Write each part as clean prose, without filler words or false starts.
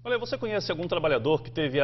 Olha, você conhece algum trabalhador que teve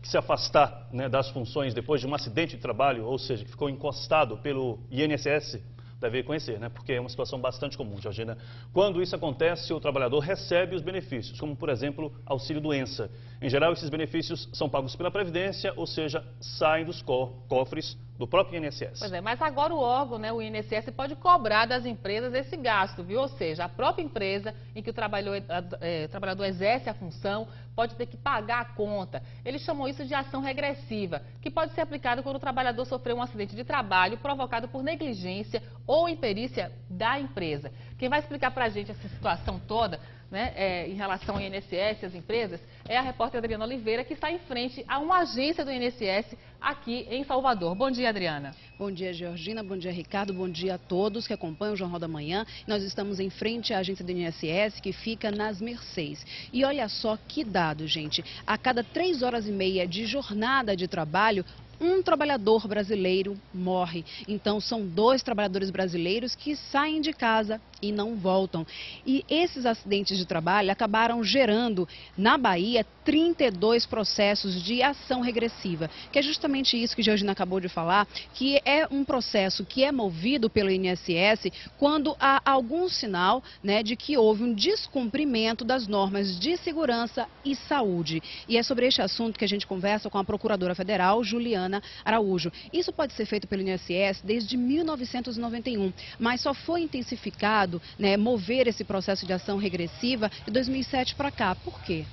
que se afastar, né, das funções depois de um acidente de trabalho, ou seja, que ficou encostado pelo INSS? Deve conhecer, né? Porque é uma situação bastante comum, Georgina. Quando isso acontece, o trabalhador recebe os benefícios, como, por exemplo, auxílio-doença. Em geral, esses benefícios são pagos pela Previdência, ou seja, saem dos cofres do próprio INSS. Pois é, mas agora o órgão, né, o INSS, pode cobrar das empresas esse gasto, viu? Ou seja, a própria empresa em que o trabalhador exerce a função pode ter que pagar a conta. Eles chamam isso de ação regressiva, que pode ser aplicada quando o trabalhador sofreu um acidente de trabalho provocado por negligência ou imperícia da empresa. Quem vai explicar pra gente essa situação toda, né, em relação ao INSS e às empresas, é a repórter Adriana Oliveira, que está em frente a uma agência do INSS aqui em Salvador. Bom dia, Adriana. Bom dia, Georgina. Bom dia, Ricardo. Bom dia a todos que acompanham o Jornal da Manhã. Nós estamos em frente à agência do INSS, que fica nas Mercês. E olha só que dado, gente. A cada 3 horas e meia de jornada de trabalho, um trabalhador brasileiro morre. Então, são 2 trabalhadores brasileiros que saem de casa e não voltam. E esses acidentes de trabalho acabaram gerando, na Bahia, 32 processos de ação regressiva, que é justamente isso que a Georgina acabou de falar, que é um processo que é movido pelo INSS quando há algum sinal, né, de que houve um descumprimento das normas de segurança e saúde. E é sobre este assunto que a gente conversa com a Procuradora Federal, Juliana Araújo. Isso pode ser feito pelo INSS desde 1991, mas só foi intensificado, né, mover esse processo de ação regressiva de 2007 para cá. Por quê?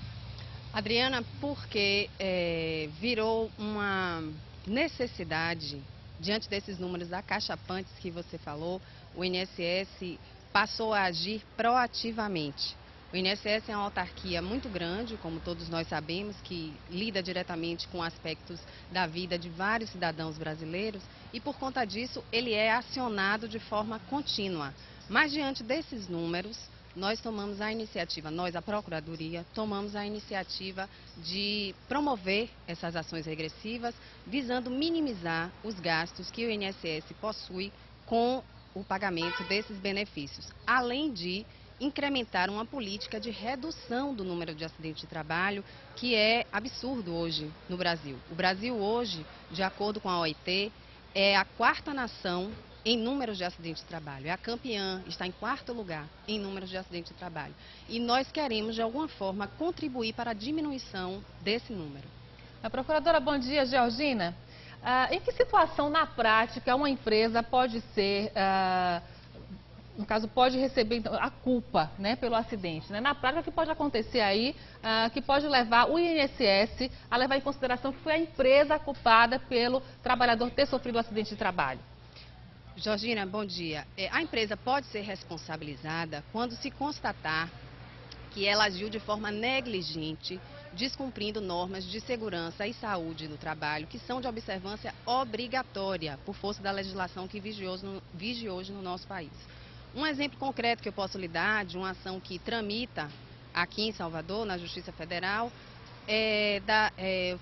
Adriana, porque virou uma necessidade, diante desses números acachapantes que você falou, o INSS passou a agir proativamente. O INSS é uma autarquia muito grande, como todos nós sabemos, que lida diretamente com aspectos da vida de vários cidadãos brasileiros e, por conta disso, ele é acionado de forma contínua. Mas, diante desses números, nós tomamos a iniciativa, nós, a Procuradoria, tomamos a iniciativa de promover essas ações regressivas, visando minimizar os gastos que o INSS possui com o pagamento desses benefícios, além de incrementar uma política de redução do número de acidentes de trabalho, que é absurdo hoje no Brasil. O Brasil hoje, de acordo com a OIT, é a 4ª nação em números de acidentes de trabalho. É a campeã, está em 4º lugar em números de acidentes de trabalho. E nós queremos, de alguma forma, contribuir para a diminuição desse número. A procuradora, bom dia, Georgina. Em que situação, na prática, uma empresa pode ser, no caso, pode receber então, a culpa, né, pelo acidente? Né? Na prática, o que pode acontecer aí, que pode levar o INSS a levar em consideração que foi a empresa culpada pelo trabalhador ter sofrido um acidente de trabalho? Georgina, bom dia. A empresa pode ser responsabilizada quando se constatar que ela agiu de forma negligente, descumprindo normas de segurança e saúde do trabalho, que são de observância obrigatória, por força da legislação que vige hoje no nosso país. Um exemplo concreto que eu posso lhe dar de uma ação que tramita aqui em Salvador, na Justiça Federal,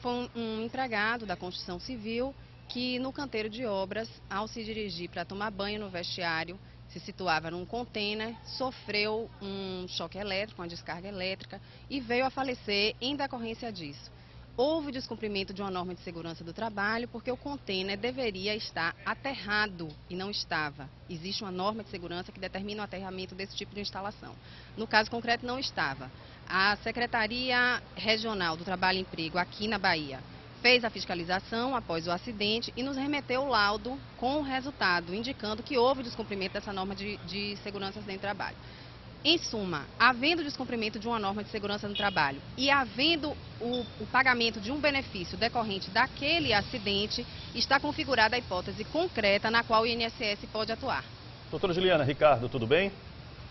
foi um empregado da Construção Civil que no canteiro de obras, ao se dirigir para tomar banho no vestiário, se situava num container, sofreu um choque elétrico, uma descarga elétrica e veio a falecer em decorrência disso. Houve descumprimento de uma norma de segurança do trabalho porque o container deveria estar aterrado e não estava. Existe uma norma de segurança que determina o aterramento desse tipo de instalação. No caso concreto, não estava. A Secretaria Regional do Trabalho e Emprego aqui na Bahia fez a fiscalização após o acidente e nos remeteu o laudo com o resultado, indicando que houve descumprimento dessa norma de segurança do trabalho. Em suma, havendo descumprimento de uma norma de segurança no trabalho e havendo o pagamento de um benefício decorrente daquele acidente, está configurada a hipótese concreta na qual o INSS pode atuar. Doutora Juliana, Ricardo, tudo bem?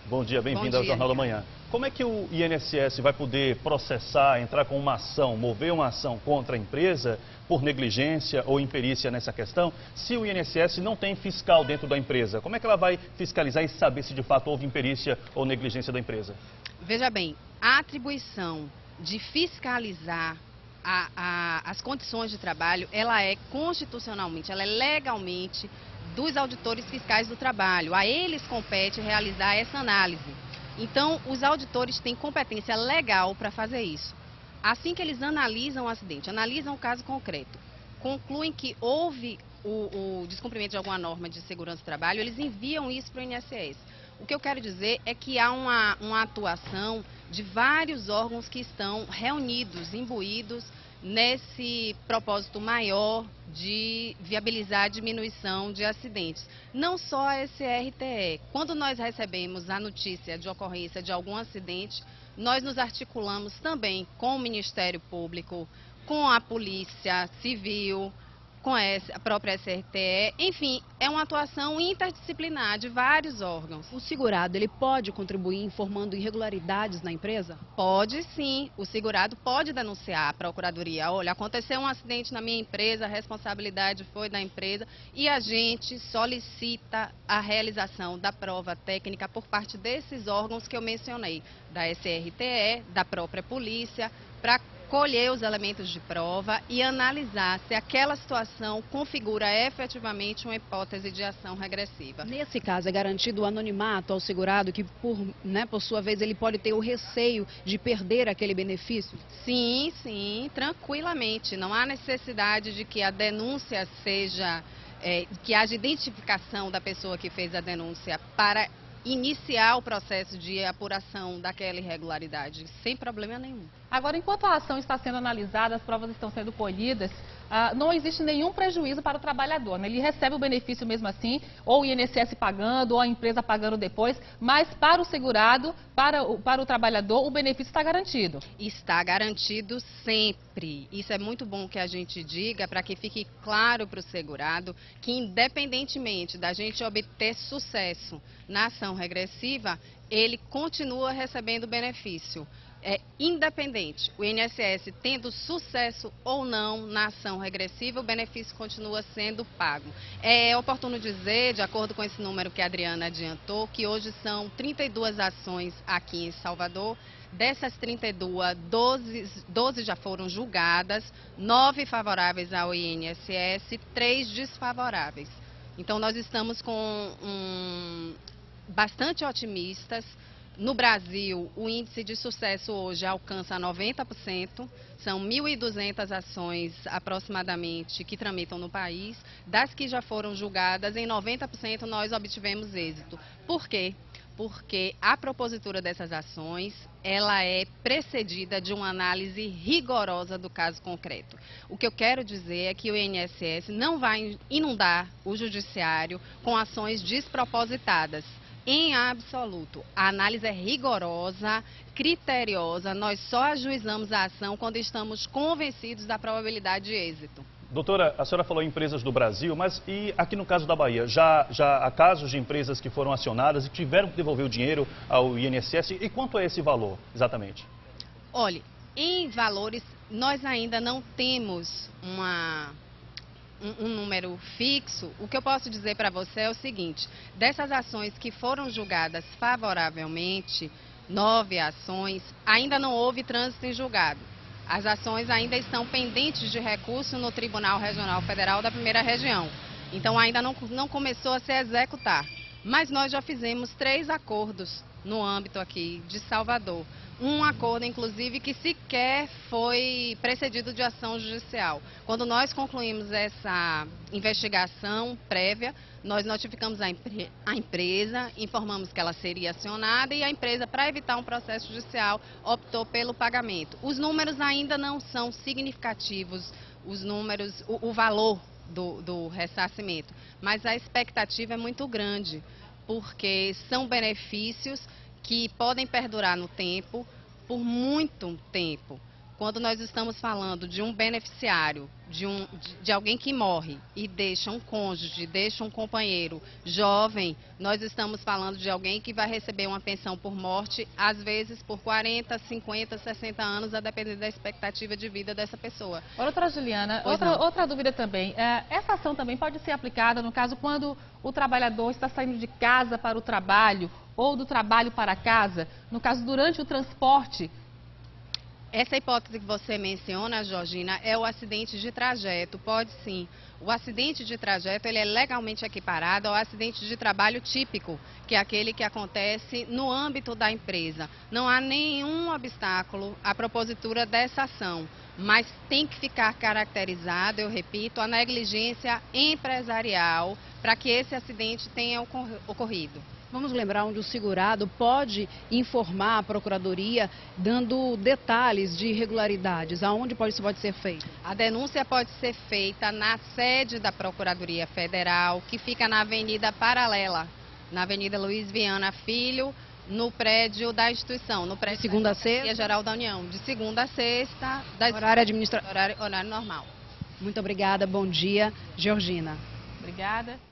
Bom dia, bem-vinda ao Jornal da Manhã. Como é que o INSS vai poder processar, entrar com uma ação, mover uma ação contra a empresa por negligência ou imperícia nessa questão, se o INSS não tem fiscal dentro da empresa? Como é que ela vai fiscalizar e saber se de fato houve imperícia ou negligência da empresa? Veja bem, a atribuição de fiscalizar as condições de trabalho, ela é constitucionalmente, ela é legalmente dos auditores fiscais do trabalho. A eles compete realizar essa análise. Então, os auditores têm competência legal para fazer isso. assim que eles analisam o acidente, analisam o caso concreto, concluem que houve o descumprimento de alguma norma de segurança do trabalho, eles enviam isso para o INSS. O que eu quero dizer é que há uma atuação de vários órgãos que estão reunidos, imbuídos nesse propósito maior de viabilizar a diminuição de acidentes. Não só a SRTE. Quando nós recebemos a notícia de ocorrência de algum acidente, nós nos articulamos também com o Ministério Público, com a Polícia Civil, com a própria SRTE, enfim, é uma atuação interdisciplinar de vários órgãos. O segurado, ele pode contribuir informando irregularidades na empresa? Pode sim, o segurado pode denunciar à Procuradoria. Olha, aconteceu um acidente na minha empresa, a responsabilidade foi da empresa e a gente solicita a realização da prova técnica por parte desses órgãos que eu mencionei, da SRTE, da própria polícia, para colher os elementos de prova e analisar se aquela situação configura efetivamente uma hipótese de ação regressiva. Nesse caso, é garantido o anonimato ao segurado, que por sua vez, ele pode ter o receio de perder aquele benefício? Sim, sim, tranquilamente. Não há necessidade de que a denúncia seja, que haja identificação da pessoa que fez a denúncia para iniciar o processo de apuração daquela irregularidade, sem problema nenhum. Agora, enquanto a ação está sendo analisada, as provas estão sendo colhidas, não existe nenhum prejuízo para o trabalhador, né? Ele recebe o benefício mesmo assim, ou o INSS pagando, ou a empresa pagando depois, mas para o segurado, para o trabalhador, o benefício está garantido. Está garantido sempre. Isso é muito bom que a gente diga, para que fique claro para o segurado que, independentemente da gente obter sucesso na ação regressiva, ele continua recebendo benefício. Independente, o INSS tendo sucesso ou não na ação regressiva, o benefício continua sendo pago. É oportuno dizer, de acordo com esse número que a Adriana adiantou, que hoje são 32 ações aqui em Salvador. Dessas 32, 12 já foram julgadas, 9 favoráveis ao INSS, 3 desfavoráveis. Então, nós estamos bastante otimistas. No Brasil, o índice de sucesso hoje alcança 90%, são 1.200 ações aproximadamente que tramitam no país. Das que já foram julgadas, em 90% nós obtivemos êxito. Por quê? Porque a propositura dessas ações, ela é precedida de uma análise rigorosa do caso concreto. O que eu quero dizer é que o INSS não vai inundar o judiciário com ações despropositadas. Em absoluto, a análise é rigorosa, criteriosa, nós só ajuizamos a ação quando estamos convencidos da probabilidade de êxito. Doutora, a senhora falou em empresas do Brasil, mas e aqui no caso da Bahia, já há casos de empresas que foram acionadas e tiveram que devolver o dinheiro ao INSS, e quanto é esse valor, exatamente? Olha, em valores, nós ainda não temos um número fixo. O que eu posso dizer para você é o seguinte: dessas ações que foram julgadas favoravelmente, 9 ações, ainda não houve trânsito em julgado. As ações ainda estão pendentes de recurso no Tribunal Regional Federal da Primeira Região. Então ainda não começou a se executar. Mas nós já fizemos 3 acordos no âmbito aqui de Salvador. Um acordo, inclusive, que sequer foi precedido de ação judicial. Quando nós concluímos essa investigação prévia, nós notificamos a empresa, informamos que ela seria acionada e a empresa, para evitar um processo judicial, optou pelo pagamento. Os números ainda não são significativos, o valor do ressarcimento, mas a expectativa é muito grande, porque são benefícios que podem perdurar no tempo, por muito tempo. Quando nós estamos falando de um beneficiário, de alguém que morre e deixa um cônjuge, deixa um companheiro jovem, nós estamos falando de alguém que vai receber uma pensão por morte, às vezes por 40, 50, 60 anos, a depender da expectativa de vida dessa pessoa. Doutora Juliana, outra dúvida também. Essa ação também pode ser aplicada no caso quando o trabalhador está saindo de casa para o trabalho ou do trabalho para casa, no caso durante o transporte? Essa hipótese que você menciona, Georgina, é o acidente de trajeto. Pode sim. O acidente de trajeto ele é legalmente equiparado ao acidente de trabalho típico, que é aquele que acontece no âmbito da empresa. Não há nenhum obstáculo à propositura dessa ação, mas tem que ficar caracterizado, eu repito, a negligência empresarial para que esse acidente tenha ocorrido. Vamos lembrar onde o segurado pode informar a Procuradoria, dando detalhes de irregularidades, aonde isso pode ser feito? A denúncia pode ser feita na sede da Procuradoria Federal, que fica na Avenida Paralela, na Avenida Luiz Viana Filho, no prédio da instituição, no prédio de segunda da a sexta? Geral da União, de segunda a sexta, Horário administrativo. Horário normal. Muito obrigada, bom dia, Georgina. Obrigada.